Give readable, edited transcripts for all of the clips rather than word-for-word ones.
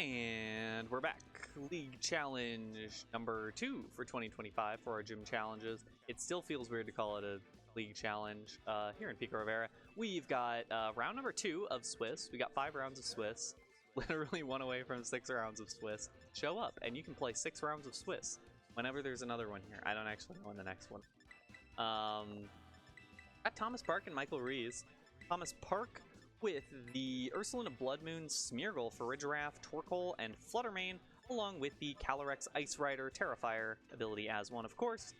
And we're back. League Challenge number 2 for 2025 for our gym challenges. It still feels weird to call it a League Challenge here in Pico Rivera. We've got round number 2 of Swiss. We got 5 rounds of Swiss. Literally one away from 6 rounds of Swiss. Show up and you can play 6 rounds of Swiss whenever there's another one here. I don't actually know when the next one. Got Thomas Park and Michael Ruiz. Thomas Park with the Ursuline of Bloodmoon, Smeargle, Farigiraf, Torkoal, and Fluttermane, along with the Calyrex Ice Rider Terrifier ability as one, of course.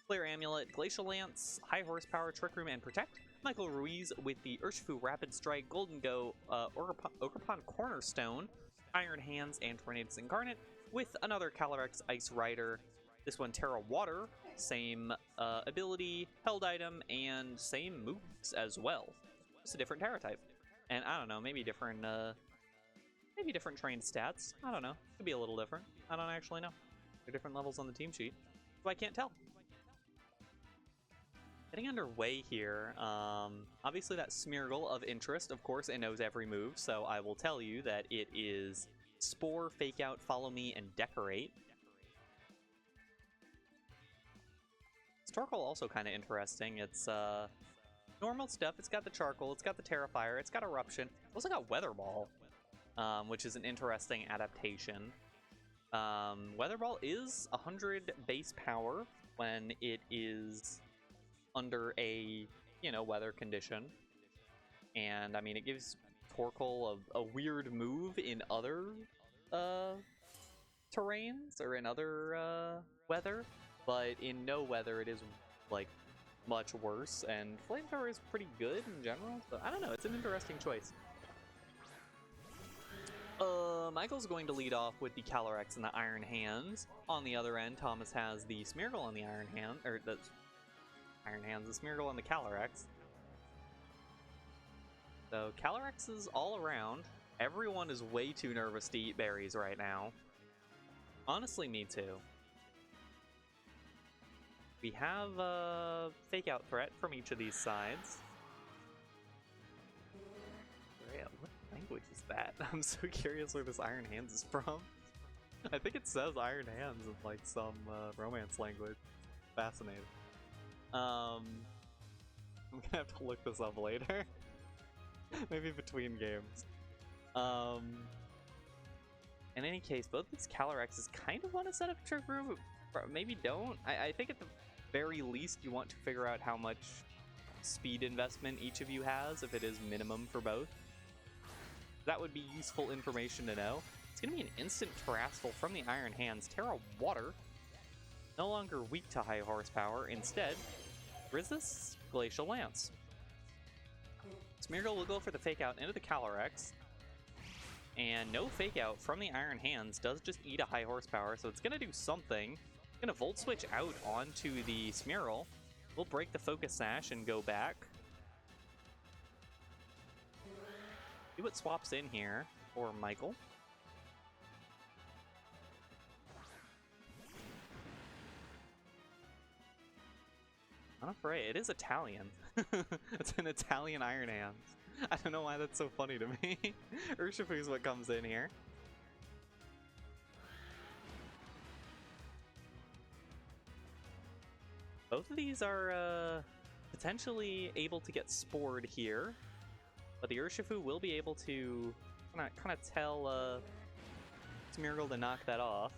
Flare Amulet, Glacial Lance, High Horsepower, Trick Room, and Protect. Michael Ruiz with the Urshifu Rapid Strike, Golden Go, Ogerpon Cornerstone, Iron Hands, and Tornadus Incarnate, with another Calyrex Ice Rider. This one, Terra Water, same ability, held item, and same moves as well. Just a different Terra type. And I don't know, maybe different trained stats. I don't know. Could be a little different. I don't actually know. There are different levels on the team sheet, so I can't tell. Getting underway here, obviously that Smeargle of interest, of course, it knows every move, so I will tell you that it is Spore, Fake Out, Follow Me, and Decorate. Torkoal also kind of interesting. It's normal stuff. It's got the Charcoal, it's got the Terrifier, it's got Eruption. It's also got Weather Ball, which is an interesting adaptation. Weather Ball is 100 base power when it is under a, weather condition. And, I mean, it gives Torkoal a weird move in other terrains or in other weather, but in no weather it is, like, much worse, and Flamethrower is pretty good in general, so I don't know, it's an interesting choice. Michael's going to lead off with the Calyrex and the Iron Hands. On the other end, Thomas has the Smeargle and the Iron Hand, or the Iron Hands, the Smeargle and the Calyrex. So Calyrex is all around. Everyone is way too nervous to eat berries right now. Honestly, me too. We have a Fake Out threat from each of these sides. What language is that? I'm so curious where this Iron Hands is from. I think it says Iron Hands in like some romance language. Fascinating. I'm gonna have to look this up later. Maybe between games. In any case, both these Calyrexes kind of want to set up a Trick Room, but maybe don't. I think at the very least you want to figure out how much speed investment each of you has, if it is minimum for both. That would be useful information to know. It's going to be an instant Terrastal from the Iron Hands. Terra Water, no longer weak to high horsepower, instead resists Glacial Lance. Smeargle will go for the Fake Out into the Calyrex, and no Fake Out from the Iron Hands does just eat a high horsepower, so it's going to do something. It's going to Volt Switch out onto the Smeargle. We'll break the Focus Sash and go back. See what swaps in here for Michael. I'm afraid it is Italian. It's an Italian Iron Hands. I don't know why that's so funny to me. Urshifu is what comes in here. Both of these are potentially able to get spored here, but the Urshifu will be able to kind of tell Smeargle to knock that off.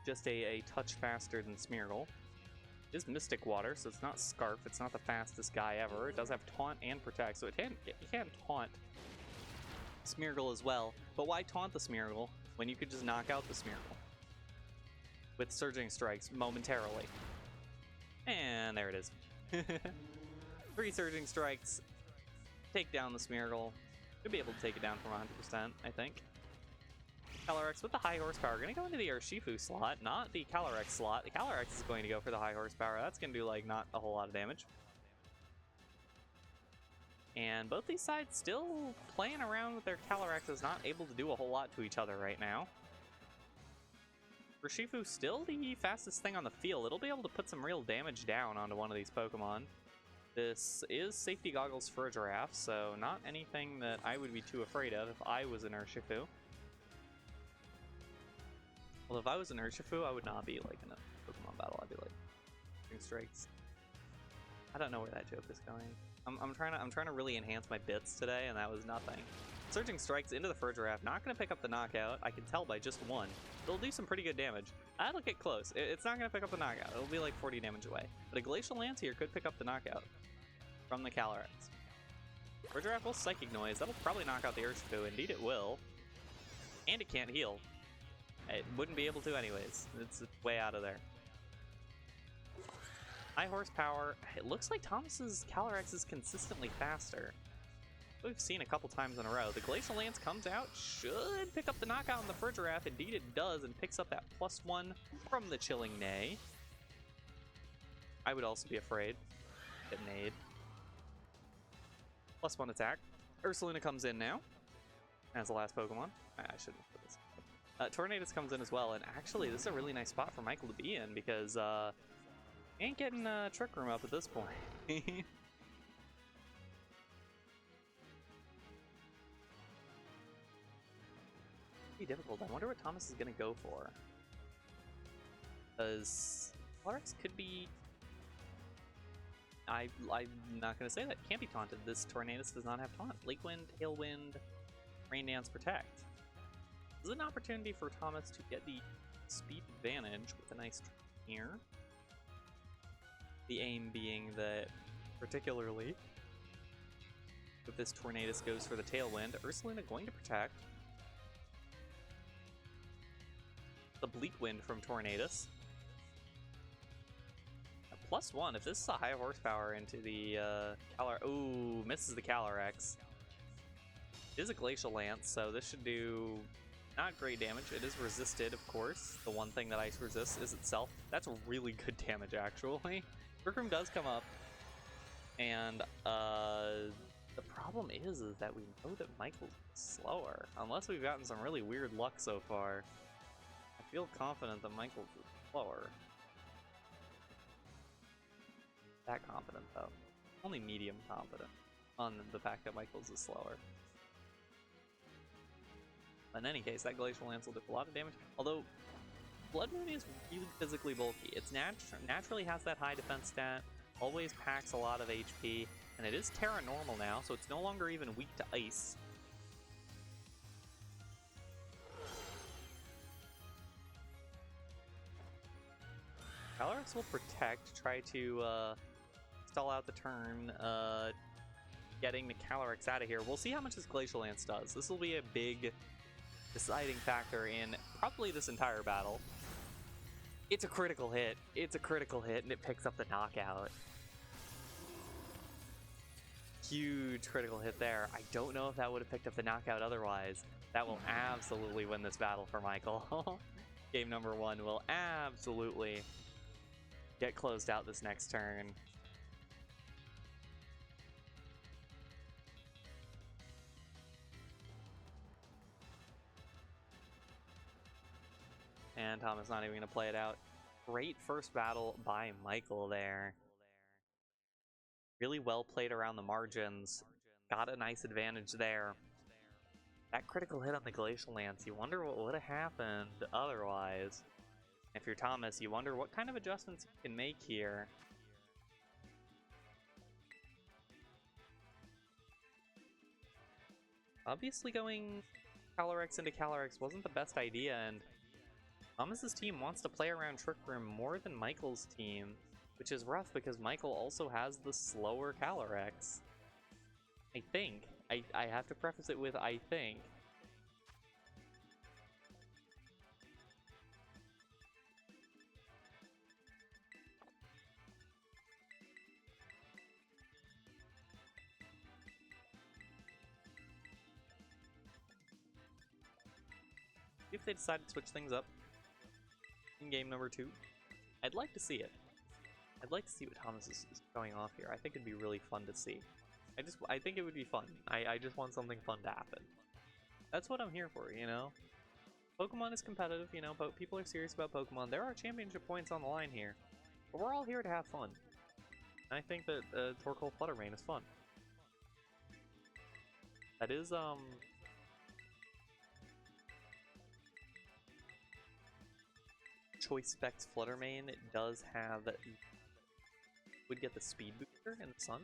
Just a touch faster than Smeargle. It is Mystic Water, so it's not Scarf. It's not the fastest guy ever. It does have Taunt and Protect, so it can taunt Smeargle as well. But why taunt the Smeargle when you could just knock out the Smeargle with Surging Strikes momentarily? And there it is. 3 Surging Strikes, take down the Smeargle. Should be able to take it down from 100%, I think. Calyrex with the high horsepower, going to go into the Urshifu slot, not the Calyrex slot. The Calyrex is going to go for the high horsepower. That's going to do, like, not a whole lot of damage. And both these sides still playing around with their Calyrexes, not able to do a whole lot to each other right now. Urshifu still the fastest thing on the field. It'll be able to put some real damage down onto one of these Pokemon. This is safety goggles for a giraffe, so not anything that I would be too afraid of if I was an Urshifu. Well, if I was an Urshifu, I would not be like in a Pokemon battle. I'd be like Surging Strikes. I don't know where that joke is going. I'm trying to really enhance my bits today, and that was nothing. Surging Strikes into the fur giraffe, not going to pick up the knockout. I can tell by just one. It'll do some pretty good damage. That'll get close. It's not going to pick up the knockout. It'll be like 40 damage away. But a Glacial Lance here could pick up the knockout from the Calyrex. Fur giraffe will Psychic Noise. That'll probably knock out the Urshifu. Indeed it will. And it can't heal. It wouldn't be able to anyways. It's way out of there. High horsepower. It looks like Thomas's Calyrex is consistently faster. We've seen a couple times in a row. The Glacial Lance comes out, should pick up the knockout on the fur giraffe. Indeed it does, and picks up that +1 from the Chilling Neigh. I would also be afraid. Get nade. +1 attack. Ursaluna comes in now as the last Pokemon. I shouldn't have put this. Tornadus comes in as well, and actually this is a really nice spot for Michael to be in because ain't getting Trick Room up at this point. Be difficult. I wonder what Thomas is gonna go for. Because Calyrex could be. I'm not gonna say that. Can't be taunted. This Tornadus does not have taunt. Lake Wind, Tailwind, Rain Dance, Protect. This is an opportunity for Thomas to get the speed advantage with a nice turn here. The aim being that, particularly, if this Tornadus goes for the Tailwind, Ursaluna going to Protect. The Bleak Wind from Tornadus. A +1, if this is a high horsepower into the ooh, misses the Calyrex. It is a Glacial Lance, so this should do not great damage. It is resisted, of course. The one thing that ice resists is itself. That's really good damage, actually. Trick Room does come up, and the problem is that we know that Michael's slower, unless we've gotten some really weird luck so far. I feel confident that Michael's slower. That confident, though. Only medium confident on the fact that Michael's is slower. In any case, that Glacial Lance will do a lot of damage. Although, Blood Moon is really physically bulky. It's naturally has that high defense stat, always packs a lot of HP, and it is Terra Normal now, so it's no longer even weak to Ice. Calyrex will Protect, try to stall out the turn, getting the Calyrex out of here. We'll see how much this Glacial Lance does. This will be a big deciding factor in probably this entire battle. It's a critical hit. It's a critical hit, and it picks up the knockout. Huge critical hit there. I don't know if that would have picked up the knockout otherwise. That will absolutely win this battle for Michael. Game number 1 will absolutely get closed out this next turn. And Thomas not even going to play it out. Great first battle by Michael there. Really well played around the margins. Got a nice advantage there. That critical hit on the Glacial Lance, you wonder what would have happened otherwise. If you're Thomas, you wonder what kind of adjustments you can make here. Obviously going Calyrex into Calyrex wasn't the best idea, and Thomas's team wants to play around Trick Room more than Michael's team, which is rough because Michael also has the slower Calyrex. I think. I have to preface it with I think. If they decide to switch things up in game number 2, I'd like to see it. I'd like to see what Thomas is going off here. I think it'd be really fun to see. I think it would be fun. I just want something fun to happen. That's what I'm here for, you know? Pokemon is competitive, you know, but people are serious about Pokemon. There are championship points on the line here. But we're all here to have fun. I think that Torkoal Flutter Mane is fun. That is, Choice Specs Flutter Mane does have, would get the speed booster in the sun.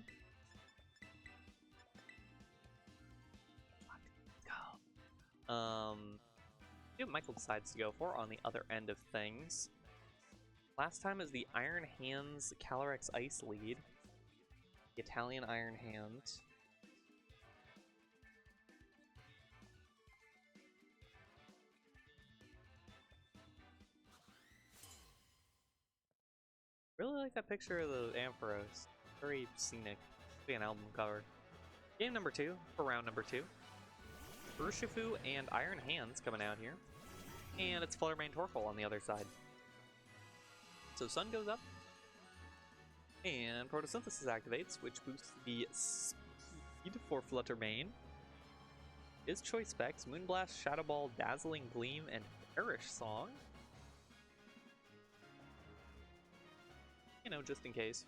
See what Michael decides to go for on the other end of things. Last time is the Iron Hands Calyrex Ice lead. The Italian Iron Hands. Really like that picture of the Ampharos. Very scenic. Be an album cover. Game number 2 for round number 2. Urshifu and Iron Hands coming out here. And it's Flutter Mane Torkoal on the other side. So Sun goes up. And Photosynthesis activates, which boosts the speed for Flutter Mane. His choice specs: Moonblast, Shadow Ball, Dazzling Gleam, and Perish Song. You know, just in case.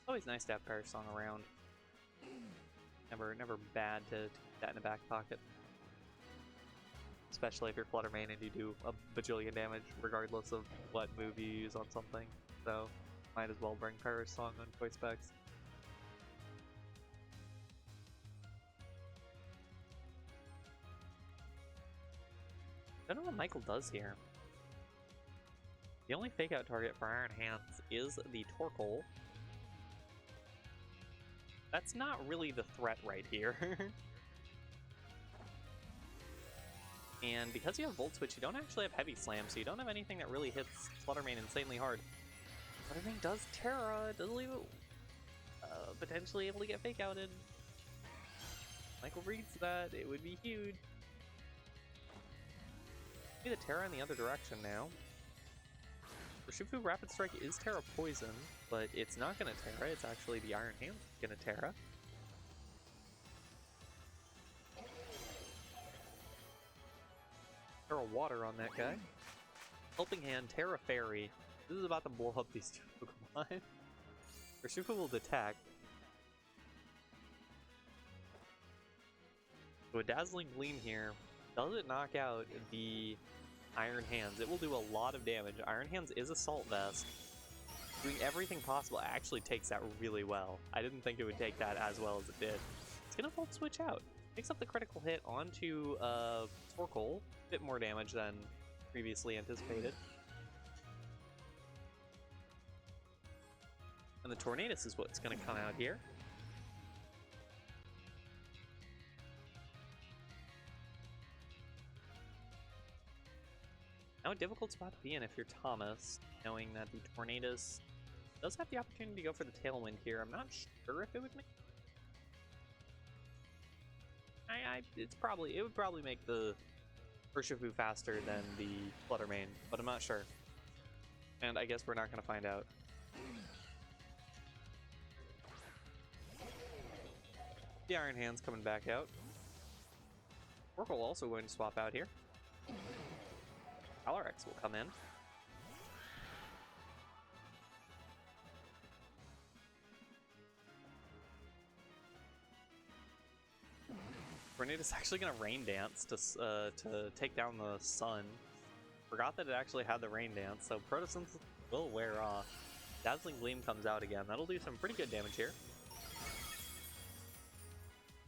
Always nice to have Perish Song around. Never bad to keep that in the back pocket. Especially if you're Flutter Mane and you do a bajillion damage, regardless of what move you use on something. So, might as well bring Perish Song on choice specs. I don't know what Michael does here. The only fake out target for Iron Hands is the Torkoal. That's not really the threat right here. And because you have Volt Switch, you don't actually have Heavy Slam, so you don't have anything that really hits Flutter Mane insanely hard. Flutter Mane does Terra, does leave it potentially able to get fake outed. Michael reads that, it would be huge. Maybe the Terra in the other direction now. Urshifu Rapid Strike is Terra Poison, but it's not gonna Terra, it's actually the Iron Hand gonna Terra. Terra Water on that guy. Helping Hand, Terra Fairy. This is about to blow up these two Pokemon. Urshifu will detect. So a Dazzling Gleam here. Does it knock out the Iron Hands? It will do a lot of damage. Iron Hands is Assault Vest. Doing everything possible. It actually takes that really well. I didn't think it would take that as well as it did. It's gonna Volt Switch out. Picks up the critical hit onto Torkoal. A bit more damage than previously anticipated. And the Tornadus is what's gonna come out here. Now a difficult spot to be in if you're Thomas, knowing that the Tornadus does have the opportunity to go for the Tailwind here. I'm not sure if it would make... it would probably make the Urshifu faster than the Flutter Mane, but I'm not sure. And I guess we're not going to find out. The Iron Hand's coming back out. Torkoal also going to swap out here. Calyrex will come in. Tornado is actually going to Rain Dance to take down the Sun. Forgot that it actually had the Rain Dance, so Photosynthesis will wear off. Dazzling Gleam comes out again. That'll do some pretty good damage here.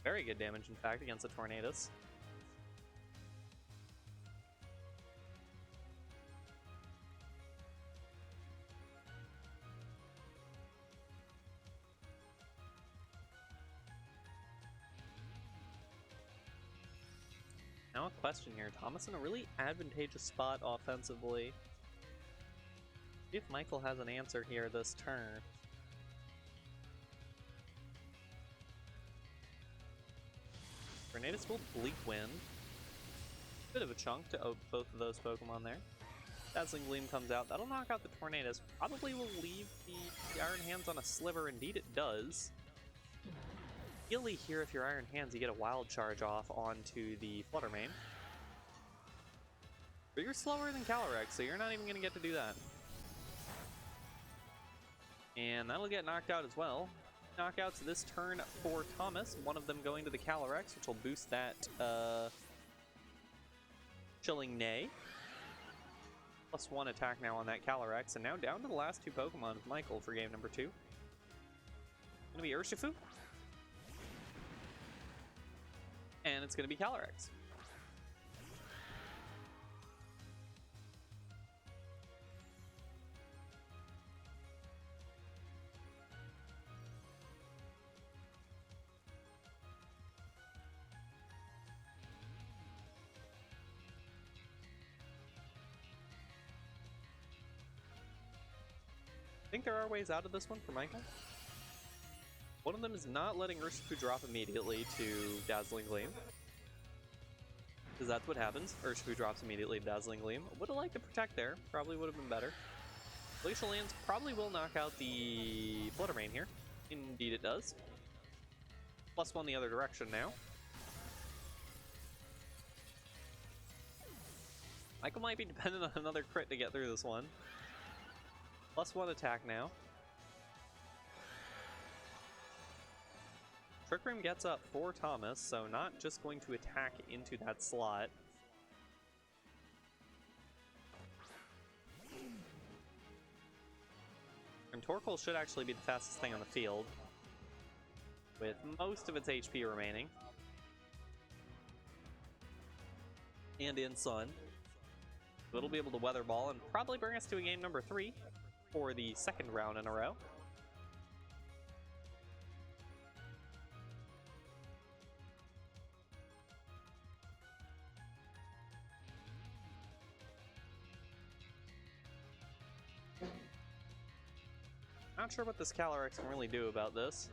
Very good damage, in fact, against the Tornadus. Now a question here. Thomas in a really advantageous spot offensively. See if Michael has an answer here this turn. Tornadus will Bleak Wind. Bit of a chunk to both of those Pokemon there. Dazzling Gleam comes out. That'll knock out the Tornadus. Probably will leave the Iron Hands on a sliver. Indeed it does. Ideally here, if you're Iron Hands, you get a Wild Charge off onto the Flutter Mane. But you're slower than Calyrex, so you're not even going to get to do that. And that'll get knocked out as well. Knockouts this turn for Thomas, one of them going to the Calyrex, which will boost that Chilling Neigh. +1 attack now on that Calyrex, and now down to the last two Pokemon of Michael for game number 2. Gonna be Urshifu. And it's gonna be Calyrex. I think there are ways out of this one for Michael. One of them is not letting Urshifu drop immediately to Dazzling Gleam. Because that's what happens. Urshifu drops immediately to Dazzling Gleam. Would have liked to protect there. Probably would have been better. Glacial Lands probably will knock out the Flutter Mane here. Indeed it does. +1 the other direction now. Michael might be dependent on another crit to get through this one. +1 attack now. Trick Room gets up for Thomas, so not just going to attack into that slot. And Torkoal should actually be the fastest thing on the field, with most of its HP remaining. And in Sun. So it'll be able to Weather Ball and probably bring us to a game number 3 for the second round in a row. Not sure what this Calyrex can really do about this.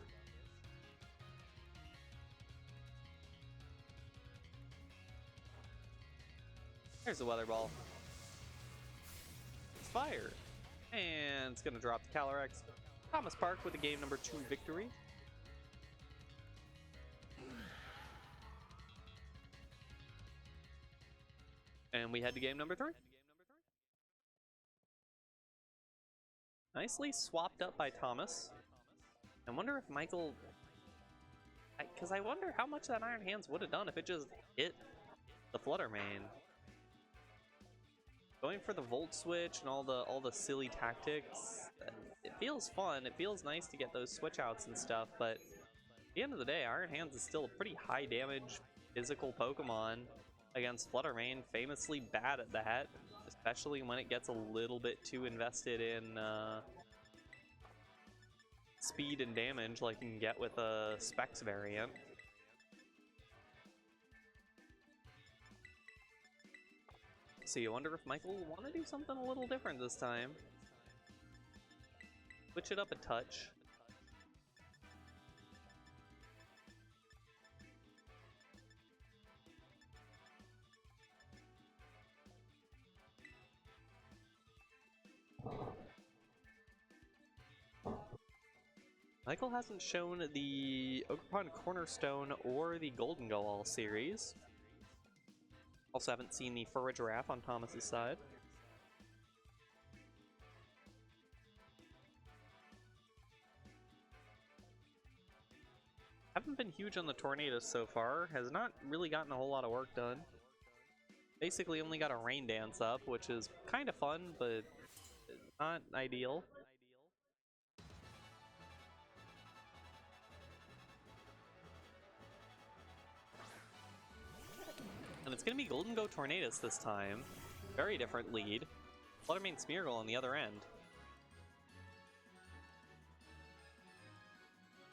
There's the Weather Ball. It's fire. And it's going to drop the Calyrex. Thomas Park with a game number 2 victory. And we head to game number 3. Nicely swapped up by Thomas. I wonder if Michael... Because I wonder how much that Iron Hands would have done if it just hit the Flutter Mane. Going for the Volt Switch and all the silly tactics, it feels fun. It feels nice to get those switch outs and stuff, but at the end of the day, Iron Hands is still a pretty high damage physical Pokemon against Flutter Mane, famously bad at that, especially when it gets a little bit too invested in speed and damage like you can get with a Specs variant. So you wonder if Michael will want to do something a little different this time. Switch it up a touch. Michael hasn't shown the Ogerpon Cornerstone or the Golden Go All series. Also haven't seen the Furry Giraffe on Thomas's side. Haven't been huge on the Tornadus so far. Has not really gotten a whole lot of work done. Basically only got a Rain Dance up, which is kind of fun, but not ideal. And it's going to be Golden Go Tornadus this time. Very different lead. Flutter Mane Smeargle on the other end.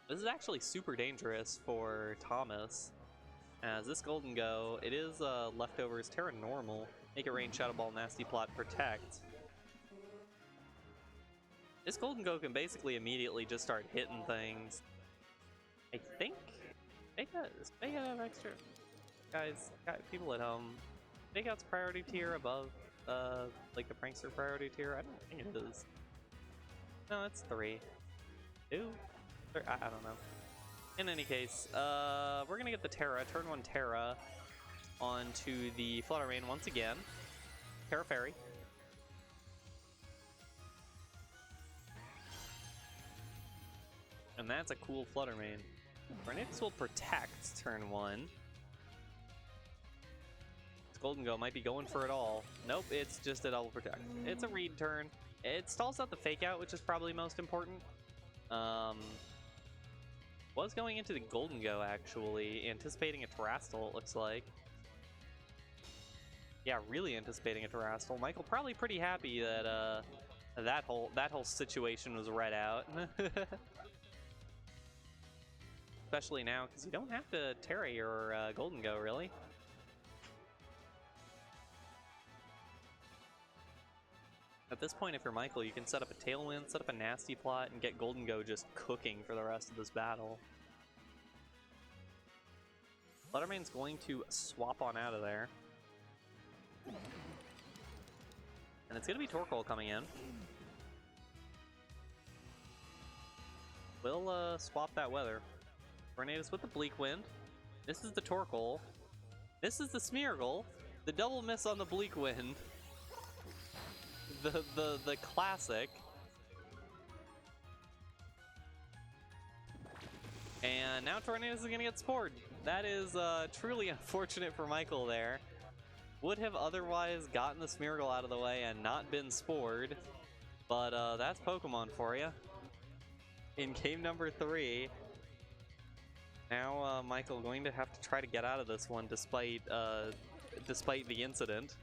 This is actually super dangerous for Thomas. As this Golden Go, it is Leftovers Terra Normal. Make it Rain, Shadow Ball, Nasty Plot, Protect. This Golden Go can basically immediately just start hitting things. I think they have extra. Guys, people at home, Big Out's priority tier above, like the Prankster priority tier? I don't think it is. No, it's 3. 2? I don't know. In any case, we're gonna get the Terra, turn 1 Terra, onto the Flutter Mane once again. Terra Fairy. And that's a cool Flutter Mane. Tornadus will protect turn 1. This Golden Go might be going for it all. Nope, it's just a double protect. It's a read turn. It stalls out the fake out, which is probably most important. Was going into the Golden Go, actually. Anticipating a Terrastal, it looks like. Yeah, really anticipating a Terrastal. Michael probably pretty happy that that whole situation was read out. Especially now, because you don't have to Terra your Golden Go, really. At this point, if you're Michael, you can set up a Tailwind, set up a Nasty Plot, and get Golden Go just cooking for the rest of this battle. Fluttermane's going to swap on out of there. And it's going to be Torkoal coming in. We'll swap that weather. Tornadus with the Bleak Wind. This is the Torkoal. This is the Smeargle. The double miss on the Bleak Wind. The classic. And now Tornadus is gonna get spored. That is truly unfortunate for Michael there. Would have otherwise gotten the Smeargle out of the way and not been spored. But that's Pokemon for you. In game number 3. Now Michael going to have to try to get out of this one despite the incident.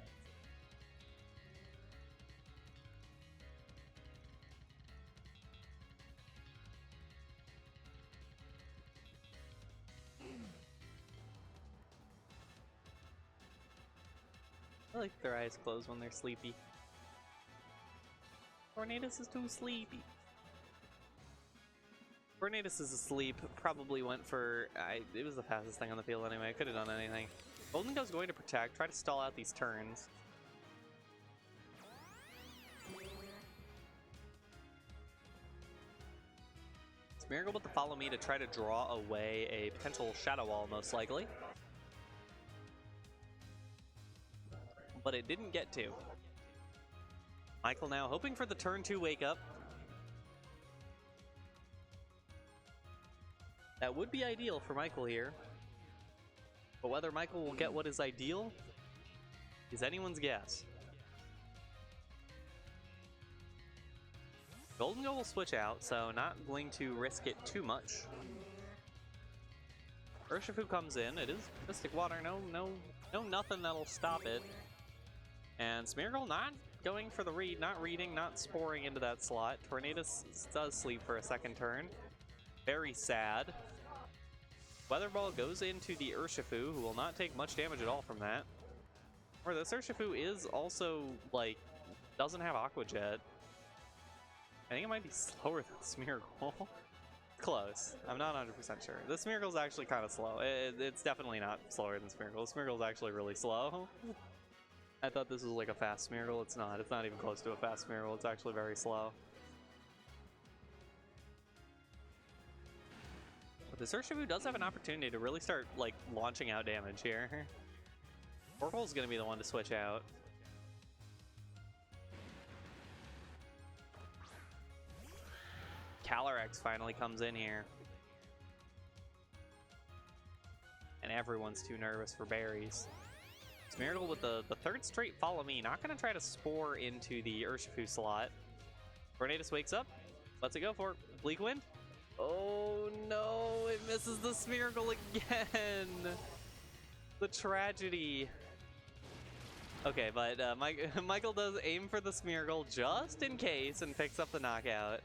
I like their eyes closed when they're sleepy. Tornadus is too sleepy. Tornadus is asleep. Probably went for... it was the fastest thing on the field anyway. I could have done anything. Golden Go's going to protect. Try to stall out these turns. Smeargle with the Follow Me to try to draw away a potential Shadow Wall, most likely. But it didn't get to. Michael now hoping for the turn 2 wake up. That would be ideal for Michael here. But whether Michael will get what is ideal is anyone's guess. Golden Go will switch out, so not going to risk it too much. Urshifu comes in. It is Mystic Water. No nothing that'll stop it. And Smeargle not going for the read, not reading, not sporing into that slot. Tornadus does sleep for a second turn. Very sad. Weather Ball goes into the Urshifu, who will not take much damage at all from that. Or this Urshifu is also, like, doesn't have Aqua Jet. I think it might be slower than Smeargle. Close. I'm not 100% sure. The Smeargle's actually kind of slow. It's definitely not slower than Smeargle. Smeargle's actually really slow. I thought this was like a fast Smeargle. It's not. It's not even close to a fast Smeargle. It's actually very slow. But this Urshifu does have an opportunity to really start, like, launching out damage here. Torkoal's going to be the one to switch out. Calyrex finally comes in here. And everyone's too nervous for berries. Smeargle with the third straight Follow Me. Not going to try to Spore into the Urshifu slot. Tornadus wakes up. Lets it go for it. Bleak Wind. Oh no, it misses the Smeargle again. The tragedy. Okay, but Michael does aim for the Smeargle just in case and picks up the knockout.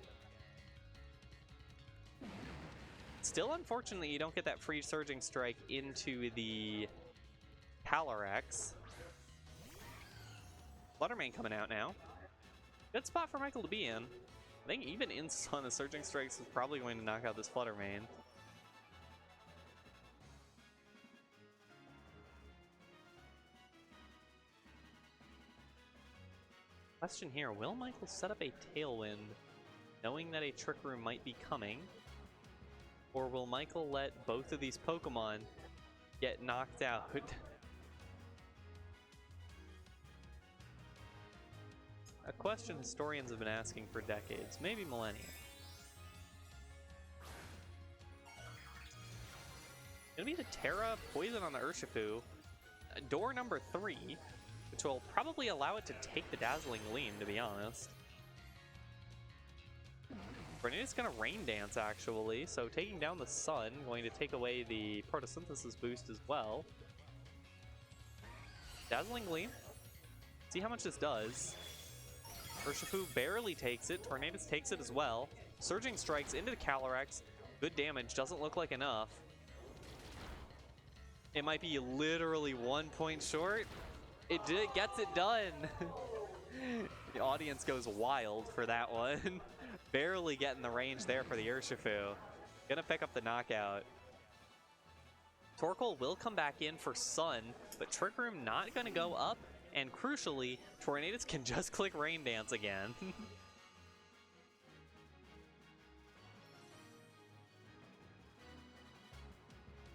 Still, unfortunately, you don't get that free Surging Strike into the Calyrex. Fluttermane coming out now. Good spot for Michael to be in. I think even in Sun, the Surging Strikes is probably going to knock out this Fluttermane. Question here, will Michael set up a Tailwind knowing that a Trick Room might be coming? Or will Michael let both of these Pokemon get knocked out? A question historians have been asking for decades, maybe millennia. be the Terra Poison on the Urshifu. Door number 3, which will probably allow it to take the Dazzling Gleam, to be honest. Tornado's gonna Rain Dance, actually, so taking down the Sun, going to take away the Photosynthesis boost as well. Dazzling Gleam. See how much this does. Urshifu barely takes it. Tornadus takes it as well. Surging Strikes into the Calyrex. Good damage. Doesn't look like enough. It might be literally 1 point short. It gets it done. The audience goes wild for that one. Barely getting the range there for the Urshifu. Gonna pick up the knockout. Torkoal will come back in for Sun, but Trick Room not gonna go up. And crucially, Tornadus can just click Rain Dance again.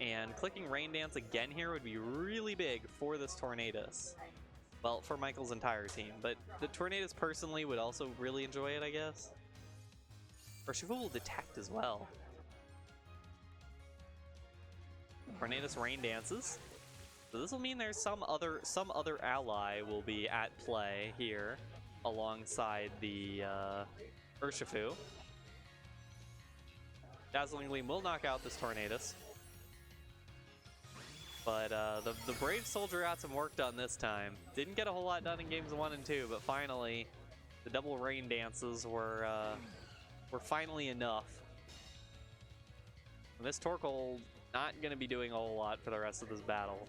And clicking Rain Dance again here would be really big for this Tornadus. Well, for Michael's entire team, but the Tornadus personally would also really enjoy it, I guess. Urshifu will Detect as well. Tornadus Rain Dances. So this will mean there's some other ally will be at play here alongside the Urshifu. Dazzling Gleam will knock out this Tornadus. But the Brave Soldier got some work done this time. Didn't get a whole lot done in games 1 and 2, but finally the double Rain Dances were finally enough. And this Torkoal not going to be doing a whole lot for the rest of this battle.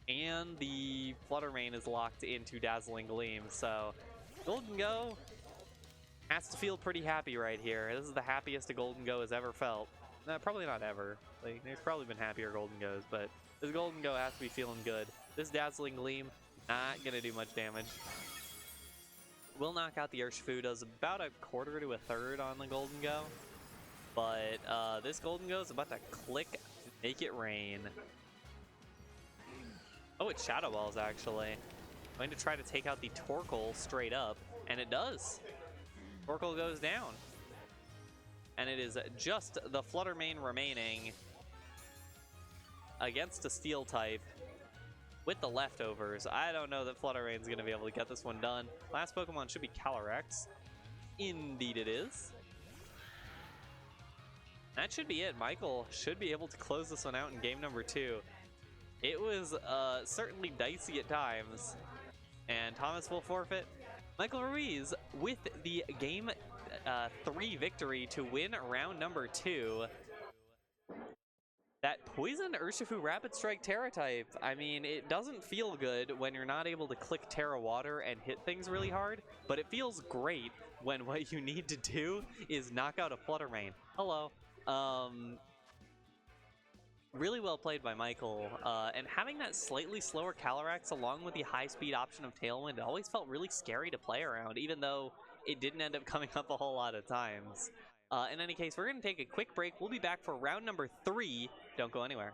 And the Flutter Mane is locked into Dazzling Gleam, so Golden Go has to feel pretty happy right here. This is the happiest a Golden Go has ever felt. Probably not ever. Like, there's probably been happier Golden Goes, but this Golden Go has to be feeling good. This Dazzling Gleam, not going to do much damage. Will knock out the Urshifu, does about a quarter to a third on the Golden Go. But this Golden Go is about to click, make it rain. Oh, it Shadow Balls, actually. Going to try to take out the Torkoal straight up, and it does. Torkoal goes down. And it is just the Flutter Mane remaining against a Steel type with the leftovers. I don't know that Flutter Mane's going to be able to get this one done. Last Pokemon should be Calyrex. Indeed it is. That should be it. Michael should be able to close this one out in game number 2. It was certainly dicey at times, and Thomas will forfeit. Michael Ruiz with the game 3 victory to win round number 2. That Poison Urshifu Rapid Strike Terra type, I mean, it doesn't feel good when you're not able to click Terra Water and hit things really hard, but it feels great when what you need to do is knock out a Flutter Mane. Hello. Really well played by Michael, and having that slightly slower Calyrex along with the high-speed option of Tailwind always felt really scary to play around, even though it didn't end up coming up a whole lot of times. In any case, we're going to take a quick break. We'll be back for round number 3. Don't go anywhere.